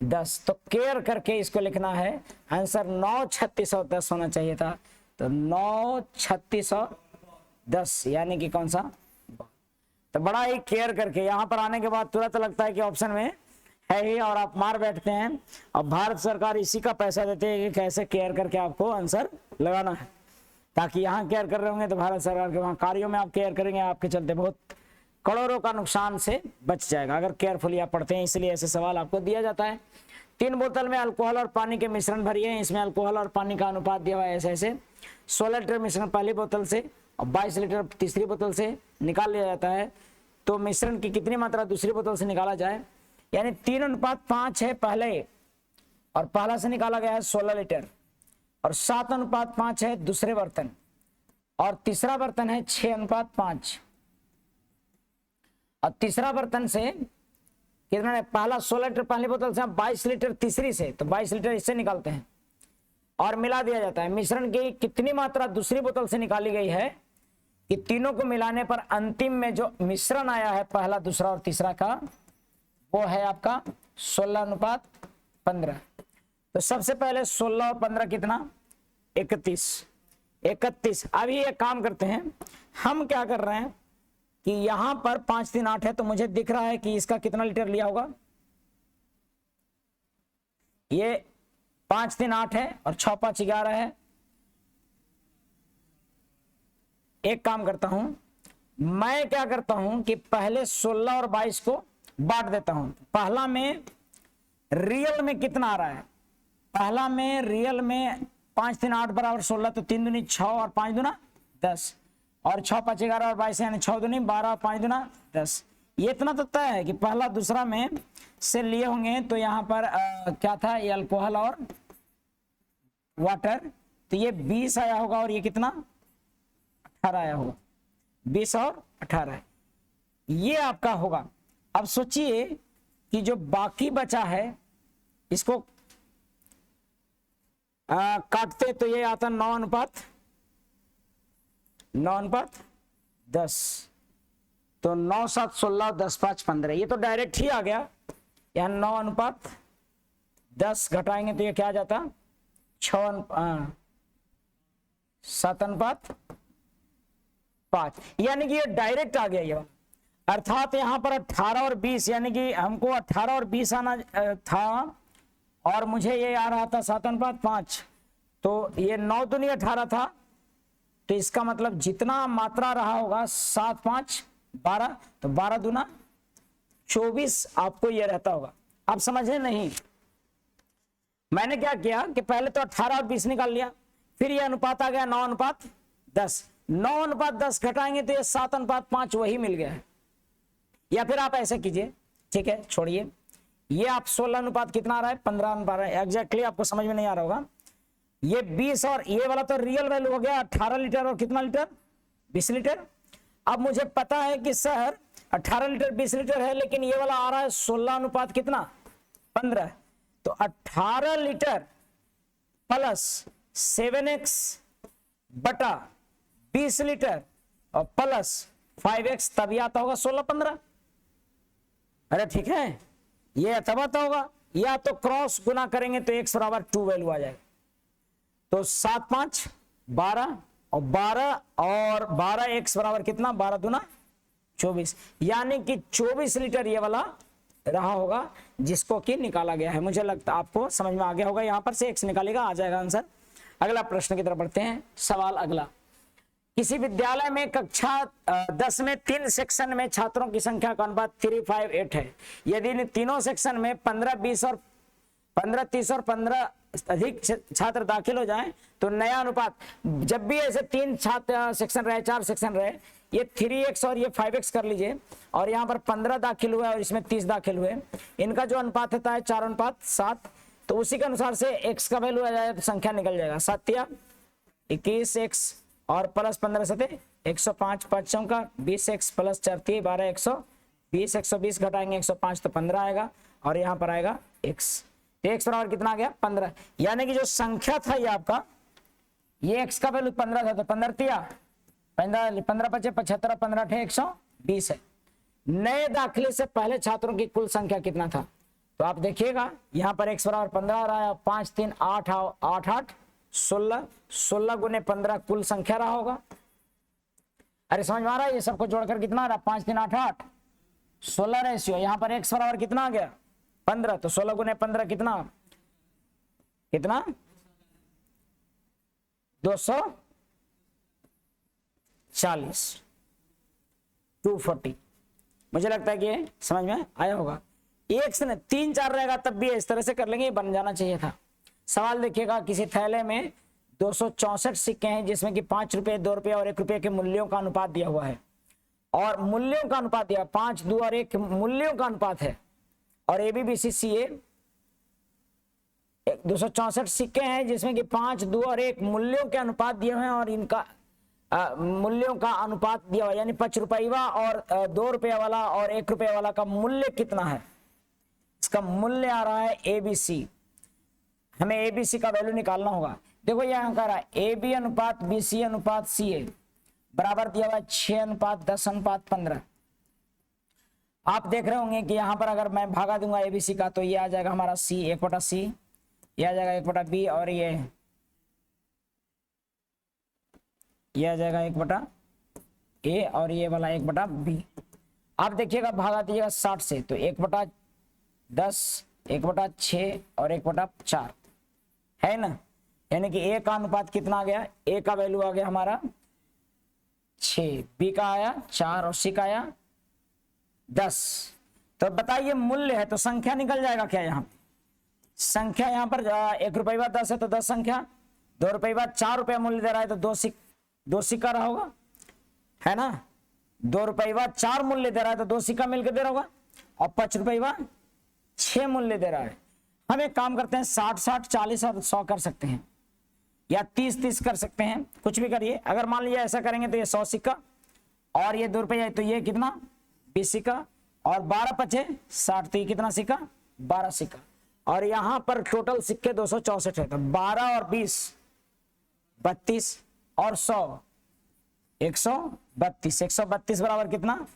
10। तो केयर करके इसको लिखना है, आंसर 9 36 और 10 होना चाहिए था, तो 9 36 और 10 यानी कि कौन सा, तो बड़ा ही केयर करके यहाँ पर आने के बाद तुरंत लगता है कि ऑप्शन में है ही और आप मार बैठते हैं। और भारत सरकार इसी का पैसा देते है कि कैसे केयर करके आपको आंसर लगाना है, ताकि यहाँ केयर कर रहे होंगे तो भारत सरकार के वहाँ कार्यों में आप केयर करेंगे, आपके चलते बहुत करोड़ों का नुकसान से बच जाएगा अगर केयरफुली आप पढ़ते हैं, इसलिए ऐसे सवाल आपको दिया जाता है। 3 बोतल में अल्कोहल और पानी के मिश्रण भरिए, इसमें अल्कोहल और पानी का अनुपात दिया हुआ है ऐसे ऐसे। 16 लीटर मिश्रण पहली बोतल से और 22 लीटर तीसरी बोतल से निकाल लिया जाता है, तो मिश्रण की कितनी मात्रा दूसरी बोतल से निकाला जाए, यानी 3:5 है पहले और पहला से निकाला गया है 16 लीटर, और 7:5 है दूसरे बर्तन, और तीसरा बर्तन है 6:5, और तीसरा बर्तन से कितना है, पहला 16 लीटर पहली बोतल से, 22 लीटर तीसरी से, तो 22 लीटर इससे निकालते हैं और मिला दिया जाता है। मिश्रण की कितनी मात्रा दूसरी बोतल से निकाली गई है कि तीनों को मिलाने पर अंतिम में जो मिश्रण आया है पहला दूसरा और तीसरा का, वो है आपका 16:15। तो सबसे पहले 16 और 15 कितना 31। अभी एक काम करते हैं, हम क्या कर रहे हैं कि यहां पर 5 3 8 है, तो मुझे दिख रहा है कि इसका कितना लीटर लिया होगा, ये 5 3 8 है और 6 5 11 है। एक काम करता हूं, मैं क्या करता हूं कि पहले 16 और 22 को बांट देता हूं। पहला में रियल में कितना आ रहा है, पहला में रियल में 5 3 8 बराबर 16, तो 3 दूनी 6 और 5 दूना 10, और 6 5 11 और 22 यानी 6 दूनी 12 और 5 दूना 10, ये इतना तो तय है कि पहला दूसरा में से लिए होंगे, तो यहाँ पर क्या था, ये अल्कोहल और वाटर, तो ये 20 आया होगा और ये कितना 18 आया होगा, 20 और 18 ये आपका होगा। अब सोचिए कि जो बाकी बचा है इसको काटते तो ये आता 9:10, तो 9, 7, 16, 10, 5, 15, ये तो डायरेक्ट ही आ गया। यहाँ 9:10 घटाएंगे तो ये क्या आ जाता 7:5, यानी कि ये डायरेक्ट आ गया ये। अर्थात यहाँ पर 18 और 20, यानी कि हमको 18 और 20 आना था और मुझे ये आ रहा था 7:5, तो ये 9 दूनी 18 था, तो इसका मतलब जितना मात्रा रहा होगा 7, 5, 12, तो 12 दूना 24 आपको ये रहता होगा। आप समझे नहीं, मैंने क्या किया कि पहले तो 18 और 20 निकाल लिया, फिर ये अनुपात आ गया 9:10, 9:10 घटाएंगे तो ये 7:5 वही मिल गया है। या फिर आप ऐसे कीजिए, ठीक है छोड़िए, ये आप 16 अनुपात कितना आ रहा है 15:12, एग्जैक्टली आपको समझ में नहीं आ रहा होगा। ये 20 और ये वाला तो रियल वैल्यू हो गया 18 लीटर और कितना लीटर 20 लीटर। अब मुझे पता है कि सर 18 लीटर 20 लीटर है, लेकिन ये वाला आ रहा है 16 अनुपात कितना 15, तो 18 लीटर प्लस 7x बटा 20 लीटर और प्लस 5x, तभी आता होगा 16-15। अरे ठीक है, ये तब आता होगा, या तो क्रॉस गुना करेंगे तो x बराबर 2 वैल्यू आ जाएगा, तो 7, 5, 12 और 12 x बराबर कितना 12 दूना 24, यानी कि 24 लीटर ये वाला रहा होगा जिसको कि निकाला गया है। मुझे लगता है आपको समझ में आ गया होगा, यहां पर से x निकालेगा आ जाएगा आंसर। अगला प्रश्न की तरफ बढ़ते हैं। सवाल अगला, किसी विद्यालय में कक्षा 10 में 3 सेक्शन में छात्रों की संख्या का अनुपात 3:5:8 है। यदि इन तीनों सेक्शन में 15, 20 और 15, 30 और 15 अधिक छात्र दाखिल हो जाएं तो नया अनुपात, जब भी ऐसे 3 छात्र सेक्शन रहे 4 सेक्शन रहे, ये 3x और ये 5x कर लीजिए, और यहाँ पर 15 दाखिल हुए और इसमें 30 दाखिल हुए, इनका जो अनुपात होता है 4:7, तो उसी के अनुसार से x का वैल्यू आ जाएगा तो संख्या निकल जाएगा 7 21x और प्लस 15 7 105, 5 का 20x प्लस 4 12 120, 120 घटाएंगे 105 तो 15 आएगा, और यहाँ पर आएगा x, तो x बराबर कितना आ गया 15, यानी कि जो संख्या था ये आपका, ये x का वैल्यू 15 था, तो 15 15 5 75, 15 8 120 है। नए दाखिले से पहले छात्रों की कुल संख्या कितना था, तो आप देखिएगा यहाँ पर x बराबर 15 आ रहा है, 5 3 8 8 8 16, 16 गुने 15 कुल संख्या रहा होगा। अरे समझ में आ रहा है, ये सबको जोड़कर कितना आ रहा है 5 3 8 8 16 रेशियो, यहाँ पर x बराबर कितना आ गया 15, तो 16 गुने 15 कितना 240, 240। मुझे लगता है कि समझ में आया होगा। एक से 3 4 रहेगा तब भी इस तरह से कर लेंगे, ये बन जाना चाहिए था। सवाल देखिएगा, किसी थैले में 264 सिक्के हैं जिसमें कि 5 रुपए 2 रुपए और 1 रुपए के मूल्यों का अनुपात दिया हुआ है, और मूल्यों का अनुपात दिया 5 2 और 1 मूल्यों का अनुपात है, और ABBCCA 264 सिक्के हैं जिसमें कि 5 2 और 1 मूल्यों के अनुपात दिए हुए हैं, और इनका मूल्यों का अनुपात दिया हुआ, यानी 5 रुपया और 2 रुपये वाला और 1 रुपये वाला का मूल्य कितना है, इसका मूल्य आ रहा है ABC। हमें ABC का वैल्यू निकालना होगा। देखो यहाँ कह रहा है AB अनुपात BC अनुपात CA बराबर दिया हुआ है 6:10:15। आप देख रहे होंगे कि यहाँ पर अगर मैं भागा दूंगा ABC का तो ये आ जाएगा हमारा C 1/C, ये आ जाएगा 1/B, और ये आ जाएगा 1/A, और ये वाला 1/B। आप देखिएगा भागा दीजिएगा 60 से, तो 1/10 1/6 और 1/4 है ना, यानी कि A का अनुपात कितना आ गया, A का वैल्यू आ गया हमारा 6, B का आया 4 और C का आया 10। तो बताइए मूल्य है तो संख्या निकल जाएगा क्या, यहाँ संख्या यहाँ पर 1 रुपया 10 है तो 10 संख्या, 2 रुपये 4 रुपया मूल्य दे रहा है तो 2 सिक्का रहा होगा, है ना, ₹2 4 मूल्य दे रहा है तो 2 सिक्का मिलकर दे रहा होगा, और ₹5 6 मूल्य दे रहा है। हम एक काम करते हैं 60 60 40 और 100 कर सकते हैं, या 30 30 कर सकते हैं, कुछ भी करिए। अगर मान लीजिए ऐसा करेंगे तो ये 100 सिक्का और ये ₹2 तो ये कितना 20 सिक्का, और 12 पचे 60 तो ये कितना सिक्का 12 सिक्का, और यहां पर टोटल सिक्के 264 है। तो 12 और 20 32 और 100 132, 132 बराबर कितना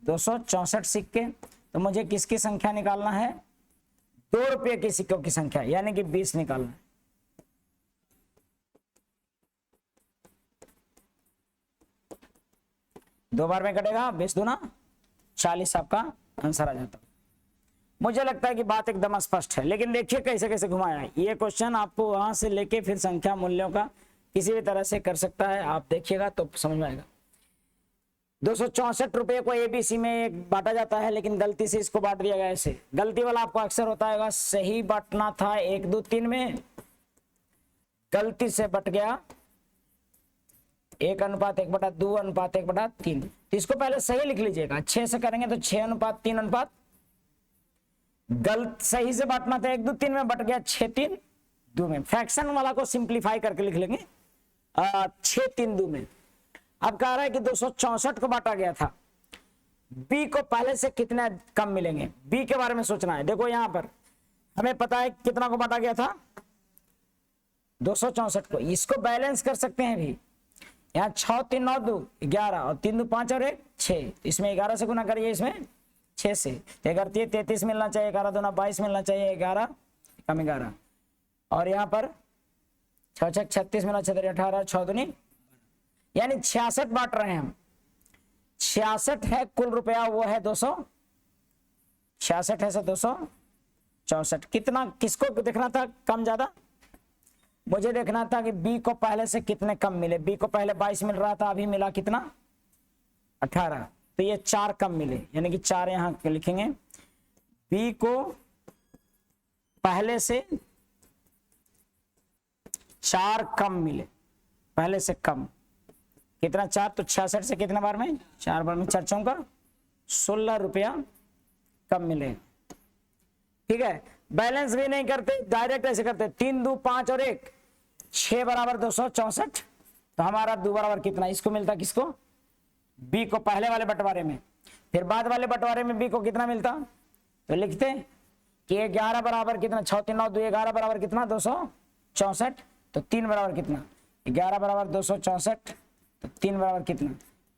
264 सिक्के। तो मुझे किसकी संख्या निकालना है, ₹2 के सिक्कों की संख्या, यानी कि 20 निकालना है। दो बार में कटेगा, 20 दूना 40 आपका आंसर आ जाता। मुझे लगता है कि बात एकदम स्पष्ट है, लेकिन देखिए कैसे कैसे घुमाया है। ये क्वेश्चन आपको वहां से लेके फिर संख्या मूल्यों का किसी भी तरह से कर सकता है, आप देखिएगा तो समझ में आएगा। ₹264 को एबीसी में एक बांटा जाता है, लेकिन गलती से इसको बांट दिया गया ऐसे। गलती वाला आपको अक्सर होता है, सही बांटना था 1 2 3 में, गलती से बट गया 1:1/2:1/3। तो इसको पहले सही लिख लीजिएगा, 6 से करेंगे तो 6:3:। गलत सही से बांटना था 1 2 3 में, बट गया 6 3 2 में। फ्रैक्शन वाला को सिंप्लीफाई करके लिख लेंगे 6 3 2 में। अब कह रहा है कि 264 को बांटा गया था, बी को पहले से कितने कम मिलेंगे, बी के बारे में सोचना है। देखो यहां पर हमें पता है कितना को बांटा गया था 264 को, इसको बैलेंस कर सकते हैं भी। यहाँ 6 3 9 2 11 और 3 2 5 और 1 6, इसमें 11 से गुना करिए, इसमें 6 से 11 33 मिलना चाहिए, 11 दूना 22 मिलना चाहिए, 11 कम 11, और यहाँ पर 6 6 36 मिलना चाहिए, 18 6 दूनी, यानी 66 बांट रहे हैं हम। 66 है कुल रुपया, वो है 266 है से 264। कितना किसको देखना था कम ज्यादा, मुझे देखना था कि बी को पहले से कितने कम मिले। बी को पहले 22 मिल रहा था, अभी मिला कितना 18, तो ये 4 कम मिले, यानी कि 4 यहां लिखेंगे। बी को पहले से 4 कम मिले, पहले से कम कितना 4, तो 66 से कितने बार में 4 बार में, 4 चौका ₹16 कम मिले। ठीक है, बैलेंस भी नहीं करते, डायरेक्ट ऐसे करते 3 2 5 और 1 6 बराबर 264। तो हमारा 2 बराबर कितना, इसको मिलता किसको, बी को पहले वाले बंटवारे में। फिर बाद वाले बंटवारे में बी को कितना मिलता, तो लिखते कि 11 बराबर कितना 6 3 9 2 11 बराबर कितना 264। तो 3 बराबर कितना 11 बराबर 264, तो 3 बराबर कितना,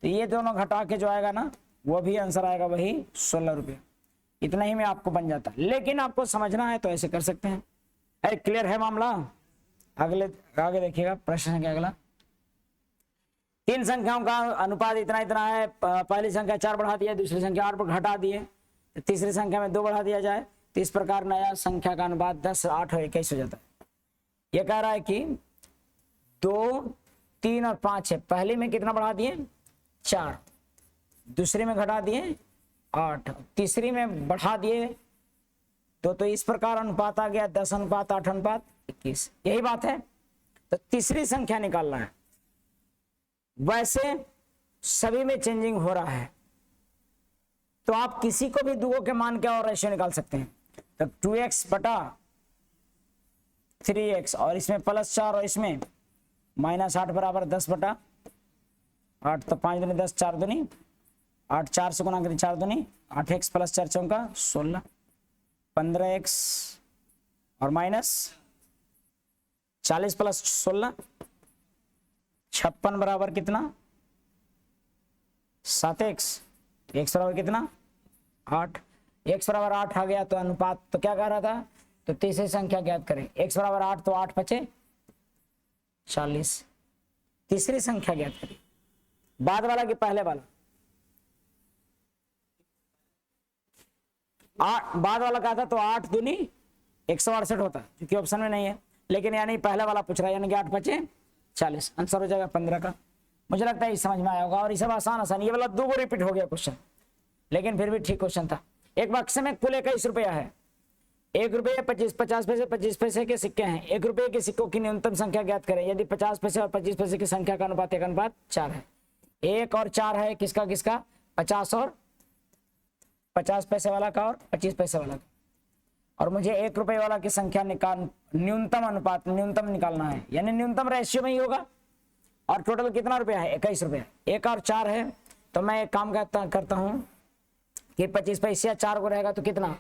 तो ये दोनों घटा के जो आएगा ना वो भी आंसर आएगा वही ₹16। इतना ही में आपको बन जाता है, लेकिन आपको समझना है तो ऐसे कर सकते हैं। अरे क्लियर है मामला। अगले आगे देखिएगा प्रश्न संख्या अगला। 3 संख्याओं का अनुपात इतना इतना है, पहली संख्या 4 बढ़ा दिया, दूसरी संख्या 8 घटा दिए, तो तीसरी संख्या में 2 बढ़ा दिया जाए, तो इस प्रकार नया संख्या का अनुपात 10 8 और 21 हो जाता है। यह कह रहा है कि 2 3 और 5 है, पहली में कितना बढ़ा दिए 4, दूसरी में घटा दिए 8, तीसरी में बढ़ा दिए 2, तो इस प्रकार अनुपात आ गया 10:8:21। यही बात है। तो तीसरी संख्या निकालना है, वैसे सभी में चेंजिंग हो रहा है, तो आप किसी को भी दुगो के मान के और रेशियो निकाल सकते हैं। तो 2x बटा 3x, और इसमें +4 और इसमें -8 बराबर 10/8। तो 5 दूनी 10, 4 दूनी 8, 4 से गुना करें 4 दूनी 8x + 4 चौका 16, 15x और -40 + 16 56 बराबर कितना 7x, x बराबर कितना 8, x बराबर 8 आ गया। तो अनुपात तो क्या कह रहा था, तो तीसरी संख्या ज्ञात करें, x बराबर 8, तो 8 5 40। तीसरी संख्या ज्ञात करें, बाद वाला कि पहले वाला, बाद वाला कहा था, तो 8 दूनी 168 होता है, क्योंकि ऑप्शन में नहीं है, लेकिन यानी पहला वाला पूछ रहा है, यानी कि 8 5 40, आंसर हो जाएगा 15 का। मुझे लगता है ये समझ में आया होगा, और ये सब आसान आसान, ये वाला 2 रिपीट हो गया क्वेश्चन, लेकिन फिर भी ठीक क्वेश्चन था। एक बक्से में कुल 21 रुपया है, ₹1 50 पैसे 25 पैसे के सिक्के हैं। ₹1 के सिक्कों की न्यूनतम संख्या ज्ञात करें यदि 50 पैसे और 25 पैसे की संख्या का अनुपात 1:4 है। 1 और 4 है, किसका किसका 50 और 50 पैसे वाला का और 25 पैसे वाला का, और मुझे 1 रुपए वाला की संख्या न्यूनतम अनुपात न्यूनतम निकालना है, यानी न्यूनतम रेशियो में ही होगा। और टोटल कितना रुपया है? 21 रुपया। 1 और 4 है, तो मैं एक काम करता हूं कि 25 पैसे 4 को रहेगा तो कितना,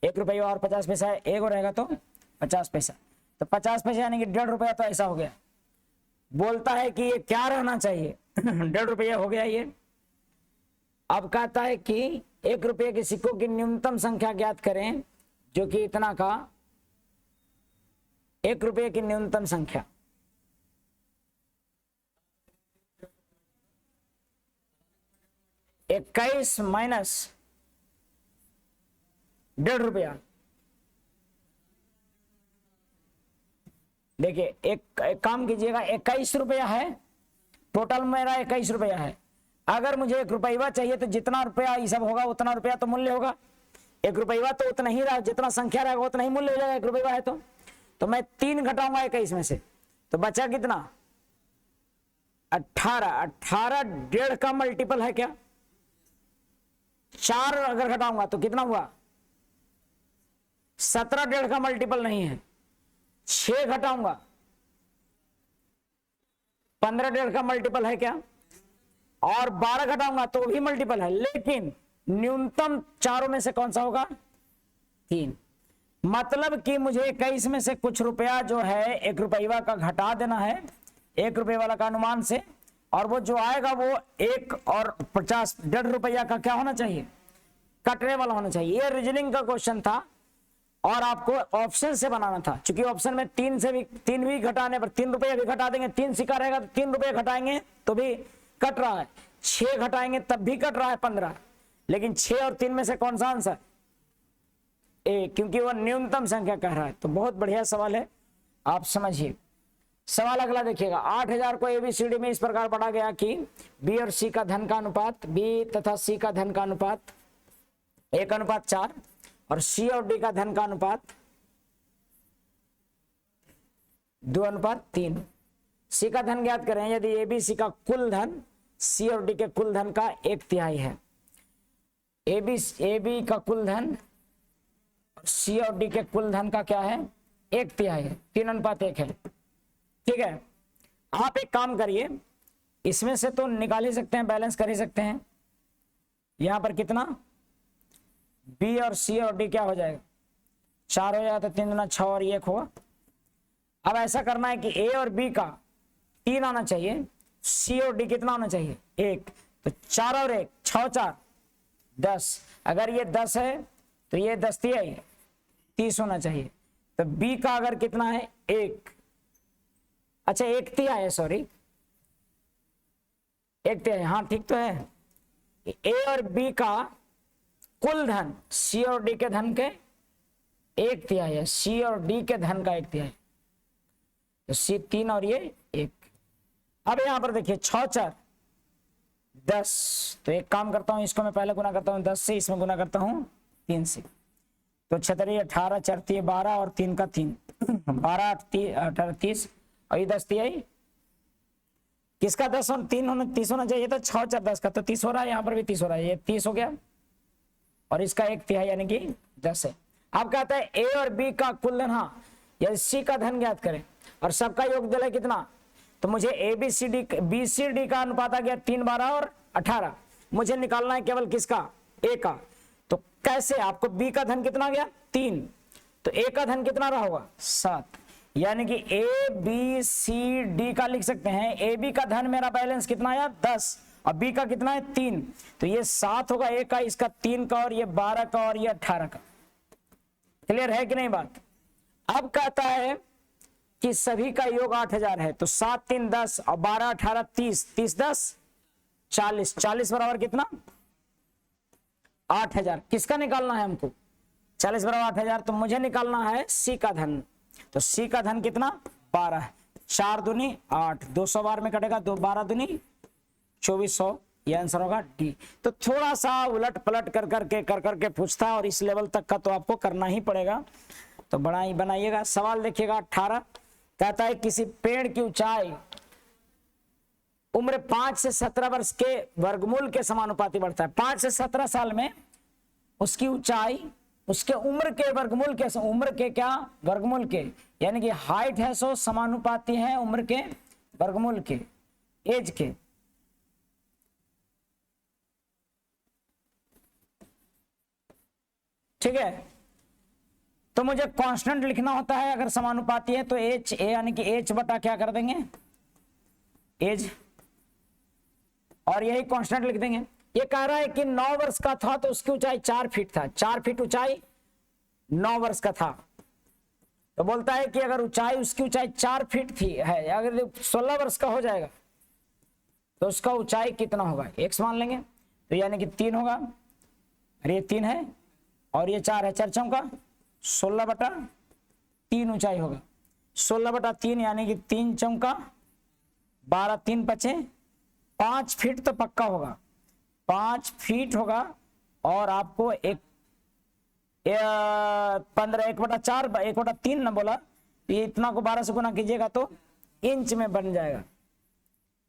1 रुपया और 50 पैसा, 1 को रहेगा तो 50 पैसा, तो 50 पैसे यानी कि 1.5 रुपया। तो ऐसा हो गया। बोलता है कि ये क्या रहना चाहिए 1.5 रुपया हो गया ये। अब कहता है कि 1 रुपये के सिक्कों की न्यूनतम संख्या ज्ञात करें, जो कि इतना का 1 रुपये की न्यूनतम संख्या। इक्कीस माइनस 1.5 रुपया। देखिए एक काम कीजिएगा, 21 रुपया है टोटल, मेरा 21 रुपया है। अगर मुझे 1 रुपया चाहिए तो जितना रुपया ये सब होगा उतना रुपया तो मूल्य होगा। 1 रुपया तो उतना ही रहा, जितना संख्या रहेगा उतना ही मूल्य हो जाएगा। 1 रुपया है तो मैं 3 घटाऊंगा 21 में से, तो बचा कितना, 18। 18 1.5 का मल्टीपल है क्या? 4 अगर घटाऊंगा तो कितना हुआ, 17 1.5 का मल्टीपल नहीं है। 6 घटाऊंगा 15 1.5 का मल्टीपल है क्या? और 12 घटाऊंगा तो भी मल्टीपल है, लेकिन न्यूनतम चारों में से कौन सा होगा, 3। मतलब कि मुझे 21 में से कुछ रुपया जो है 1 रुपया का घटा देना है 1 रुपये वाला का अनुमान से, और वो जो आएगा वो 1 और 50 1.5 रुपया का क्या होना चाहिए, कटने वाला होना चाहिए। ये रीजनिंग का क्वेश्चन था और आपको ऑप्शन से बनाना था, क्योंकि ऑप्शन में 3 भी घटाने पर 3 रुपया भी घटा देंगे, 3 सिक्का रहेगा तो 3 रुपये घटाएंगे तो भी कट रहा है, 6 घटाएंगे तब भी कट रहा है 15, लेकिन 6 और 3 में से कौन सा आंसर, ए, क्योंकि वह न्यूनतम संख्या कह रहा है। तो बहुत बढ़िया सवाल है, आप समझिए। सवाल अगला देखिएगा, 8000 को एबीसीडी में इस प्रकार पढ़ा गया कि बी और सी का धन का अनुपात, बी तथा सी का धन का अनुपात 1:4 और सी और डी का धन का अनुपात 2:3। सी का धन ज्ञात करें यदि ए बी सी का कुल धन सी और डी के कुल धन का 1/3 है। ए बी का कुल धन सी और डी के कुल धन का क्या है, 1/3 है, 3:1 है। ठीक है, आप एक काम करिए, इसमें से तो निकाल ही सकते हैं, बैलेंस कर ही सकते हैं। यहां पर कितना, बी और सी और डी क्या हो जाएगा, 4 हो जाएगा, तो 3 दूना 6 और 1 होगा। अब ऐसा करना है कि ए और बी का 3 आना चाहिए, सी और डी कितना होना चाहिए, 1, तो 4 और 1 6 4 10। अगर ये 10 है तो ये 10 30 होना चाहिए। तो बी का अगर कितना है 1, अच्छा 1/3 है, सॉरी 1/3, हाँ ठीक तो है। ए और बी का कुल धन सी और डी के धन के 1/3 है, सी और डी के धन का 1/3, तो सी 3 और ये 1। अब यहां पर देखिए 6 4 10, तो एक काम करता हूं, इसको मैं पहले गुना करता हूं 10 से, इसमें गुना करता हूं 3 से, तो 6 18 4 12 और 3 का 3 12 18 30 और ये 10 3 किसका 10 और 3 होना 30 होना चाहिए, तो 6 4 10 का तो 30 हो रहा है, यहाँ पर भी 30 हो रहा है, ये 30 हो गया और इसका 1/3 यानी कि 10 है। अब कहता है ए और बी का कुल धन, हाँ या सी का धन ज्ञात करें और सबका योगफल है कितना, तो मुझे ए बी सी डी का अनुपात आ गया 3 12 और 18, मुझे निकालना है केवल किसका, ए का। तो कैसे, आपको बी का धन कितना गया 3, तो ए का धन कितना रहा होगा 7, यानी कि ए बी सी डी का लिख सकते हैं। ए बी का धन मेरा बैलेंस कितना आया 10 और बी का कितना है 3, तो ये 7 होगा ए का, इसका 3 का और ये 12 का और ये 18 का। क्लियर है कि नहीं बात। अब कहता है कि सभी का योग 8000 है, तो 7 3 10 और 12 18 30 30 10 40 40 बराबर कितना 8000। किसका निकालना है हमको, 40 बराबर 8000, तो मुझे निकालना है सी का धन, तो सी का धन कितना 12, 4 दूनी 8, 200 बार में कटेगा, 12 दूनी 2400, ये आंसर होगा डी। तो थोड़ा सा उलट पलट कर करके पूछता है और इस लेवल तक का तो आपको करना ही पड़ेगा, तो बड़ा ही बनाइएगा। सवाल देखिएगा 18, कहता है किसी पेड़ की ऊंचाई उम्र 5 से 17 वर्ष के वर्गमूल के समानुपाती बढ़ता है। 5 से 17 साल में उसकी ऊंचाई उसके उम्र के वर्गमूल के, उम्र के क्या वर्गमूल के, यानी कि हाइट है सो समानुपाती है उम्र के वर्गमूल के, एज के। ठीक है, तो मुझे कांस्टेंट लिखना होता है अगर समानुपाती है तो एच ए यानी कि एच बटा क्या कर देंगे एज, और यही कांस्टेंट लिख देंगे। ये कह रहा है कि 9 वर्ष का था तो उसकी ऊंचाई 4 फीट था, 4 फीट ऊंचाई 9 वर्ष का था, तो बोलता है कि अगर ऊंचाई उसकी ऊंचाई 4 फीट थी है, अगर 16 वर्ष का हो जाएगा तो उसका ऊंचाई कितना होगा, x मान लेंगे, तो यानी कि 3 होगा, अरे ये 3 है और ये 4 है, 4 चौका 16 बटा 3 ऊंचाई होगा, 16 बटा 3 यानी कि 3 चौका 12, 3 बचे 5 फीट तो पक्का होगा, 5 फीट होगा। और आपको 15 1/4 1/3 ना बोला, ये इतना को 12 से गुना कीजिएगा तो इंच में बन जाएगा,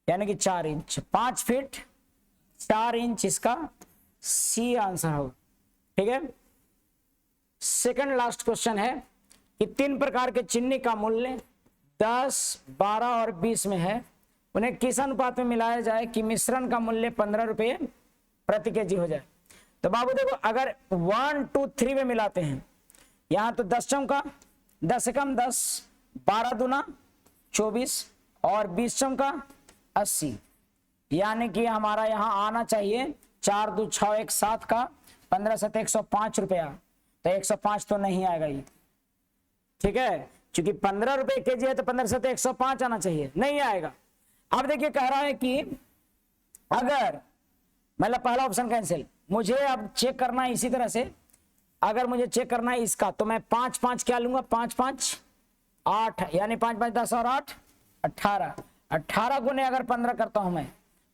यानी कि 4 इंच, 5 फीट 4 इंच इसका सी आंसर होगा। ठीक है, सेकंड लास्ट क्वेश्चन है कि 3 प्रकार के चीनी का मूल्य 10, 12 और 20 में है, उन्हें किस अनुपात में मिलाया जाए कि मिश्रण का मूल्य 15 रुपये प्रति केजी हो जाए। तो बाबू देखो, अगर 1, 2, 3 में मिलाते हैं, यहां तो 10 चौका 10 से कम 10, 12 दूना 24 और 20 चौका 80, यानी कि हमारा यहां आना चाहिए 4 2 6 1 7 का 15 7 105 रुपया, तो 105 तो नहीं आएगा ये। ठीक है, क्योंकि 15 रुपए केजी है तो 15 से 105 आना चाहिए, नहीं आएगा। अब देखिए कह रहा है कि अगर मतलब पहला ऑप्शन कैंसिल, मुझे अब चेक करना है इसी तरह से, अगर मुझे चेक करना है इसका तो मैं 5 5 क्या लूंगा, 5 5 8, यानी 5 5 10 और 8 18, 18 गुने अगर 15 करता हूं मैं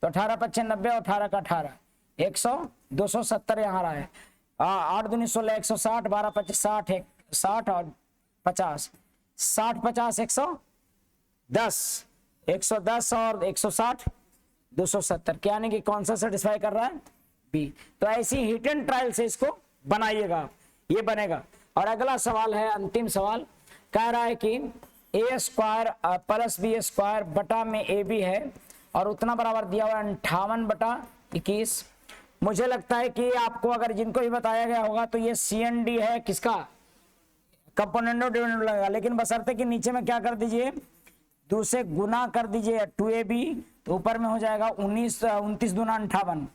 तो 18 5 90 और 18 का 18 100 270 यहाँ रहा है, 8 दूनी 16 160, 12 25 60 60 और 50 60 50 110 110 और 160 270, क्या यानी कि कौन सा सेटिस्फाई कर रहा है, बी। तो ऐसी हिट एंड ट्रायल से इसको बनाइएगा, ये बनेगा। और अगला सवाल है, अंतिम सवाल, कह रहा है कि ए स्क्वायर प्लस बी स्क्वायर बटा में ए बी है और उतना बराबर दिया हुआ 58 बटा 21। मुझे लगता है कि आपको अगर जिनको भी बताया गया होगा तो ये CND है किसका, कंपोनेंट ऑफ डिविडेंड लगेगा, लेकिन बशर्ते कि नीचे में क्या कर दीजिए, 2 से गुना कर दीजिए 2AB, तो ऊपर में हो जाएगा 29 दूना 58,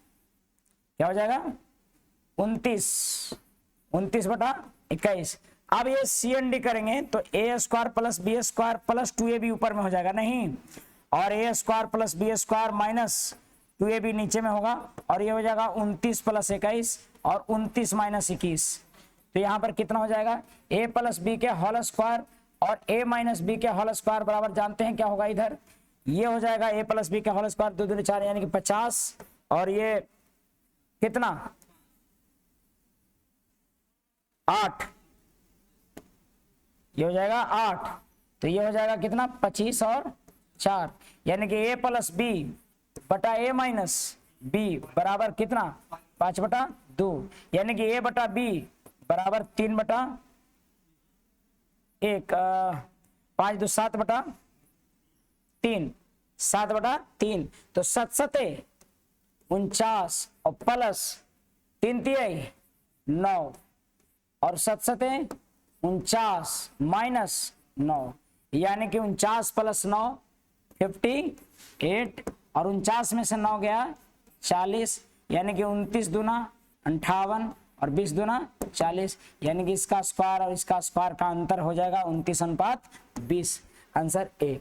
क्या हो जाएगा 29 बटा 21। अब ये CND करेंगे तो a square plus b square plus 2AB ऊपर में हो जाएगा, नहीं, और ए square plus b square minus 2AB नीचे में होगा, और ये हो जाएगा 29 प्लस 21 और 29 माइनस 21, तो यहाँ पर कितना हो जाएगा, a प्लस बी के होल स्क्वायर और a माइनस बी के होल स्क्वायर बराबर जानते हैं क्या होगा, इधर ये हो जाएगा a प्लस बी के होल स्क्वायर 2 दूनी 4 यानी कि 50, और ये कितना 8, ये हो जाएगा 8, तो ये हो जाएगा कितना 25 और 4, यानी कि a प्लस बी बटा a माइनस बी बराबर कितना 5 बटा 2, यानी कि a बटा b बराबर 3 बटा 1, 5 2 7 बटा 3, 7 बटा 3, तो 7 7 49 और प्लस 3 3 9 और 7 7 49 माइनस 9, यानी कि 49 प्लस 9 58, और 49 में से 9 गया 40, यानी कि 29 दूना 58 और 20 दूना 40, यानी कि इसका स्क्वायर और इसका स्क्वायर का अंतर हो जाएगा 29:20, आंसर ए।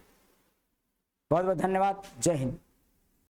बहुत बहुत धन्यवाद, जय हिंद।